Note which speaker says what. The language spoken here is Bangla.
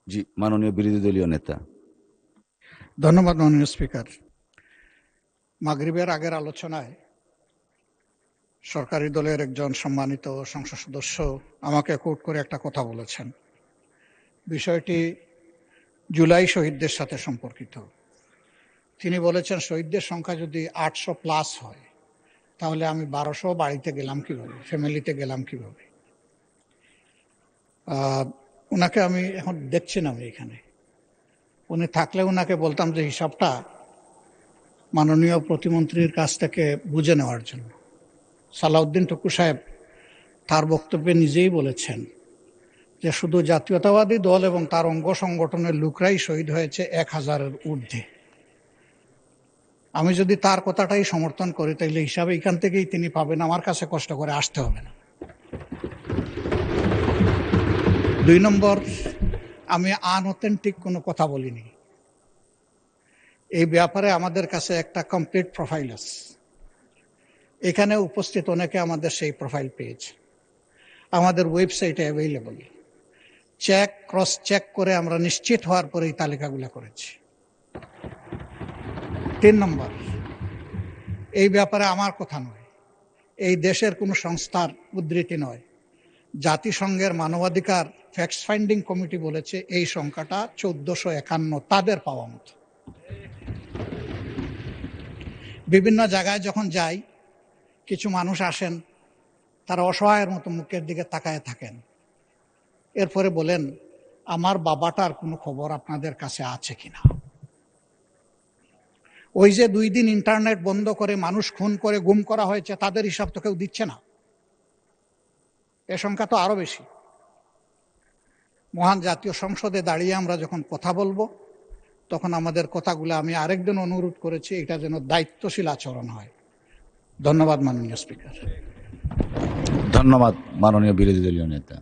Speaker 1: জি, মাননীয় বিরোধী দলীয় নেতা।
Speaker 2: ধন্যবাদ মাননীয় স্পিকার। মাগরিবের আগের আলোচনায় সরকারি দলের একজন সম্মানিত সংসদ সদস্য আমাকে কোট করে একটা কথা বলেছেন। বিষয়টি জুলাই শহীদদের সাথে সম্পর্কিত। তিনি বলেছেন, শহীদদের সংখ্যা যদি 800+ হয় তাহলে আমি 1200 বাড়িতে গেলাম কিভাবে, ফ্যামিলিতে গেলাম কিভাবে। ওনাকে আমি এখন দেখছি না, আমি এখানে উনি থাকলে ওনাকে বলতাম যে হিসাবটা মাননীয় প্রতিমন্ত্রীর কাছ থেকে বুঝে নেওয়ার জন্য। সালাউদ্দিন টুকু সাহেব তার বক্তব্যে নিজেই বলেছেন যে শুধু জাতীয়তাবাদী দল এবং তার অঙ্গ সংগঠনের লোকরাই শহীদ হয়েছে 1000-এর ঊর্ধ্বে। আমি যদি তার কথাটাই সমর্থন করি তাহলে হিসাবে এখান থেকেই তিনি পাবেন, আমার কাছে কষ্ট করে আসতে হবে না। 2 নম্বর, আমি আনঅথেন্টিক কোনো কথা বলিনি। এই ব্যাপারে আমাদের কাছে একটা কমপ্লিট প্রোফাইল আছে। এখানে উপস্থিত অনেকে আমাদের সেই প্রোফাইল পেয়েছে, আমাদের ওয়েবসাইটে অ্যাভেলেবল। ক্রস চেক করে আমরা নিশ্চিত হওয়ার পরে এই তালিকাগুলো করেছি। 3 নম্বর, এই ব্যাপারে আমার কথা নয়, এই দেশের কোনো সংস্থার উদ্ধৃতি নয়, জাতিসংঘের মানবাধিকার ফ্যাক্ট ফাইন্ডিং কমিটি বলেছে এই সংখ্যাটা 1451 তাদের পাওয়া মতো। বিভিন্ন জায়গায় যখন যাই, কিছু মানুষ আসেন, তারা অসহায়ের মতো মুখের দিকে তাকায় থাকেন, এরপরে বলেন আমার বাবাটার কোনো খবর আপনাদের কাছে আছে কিনা। ওই যে 2 দিন ইন্টারনেট বন্ধ করে মানুষ খুন করে গুম করা হয়েছে, তাদের হিসাব তো কেউ দিচ্ছে না। এ সংখ্যা তো আরো বেশি। মহান জাতীয় সংসদে দাঁড়িয়ে আমরা যখন কথা বলবো, তখন আমাদের কথাগুলো আমি আরেকদিন অনুরোধ করেছি, এটা যেন দায়িত্বশীল আচরণ হয়। ধন্যবাদ মাননীয় স্পিকার।
Speaker 1: ধন্যবাদ মাননীয় বিরোধী দলীয় নেতা।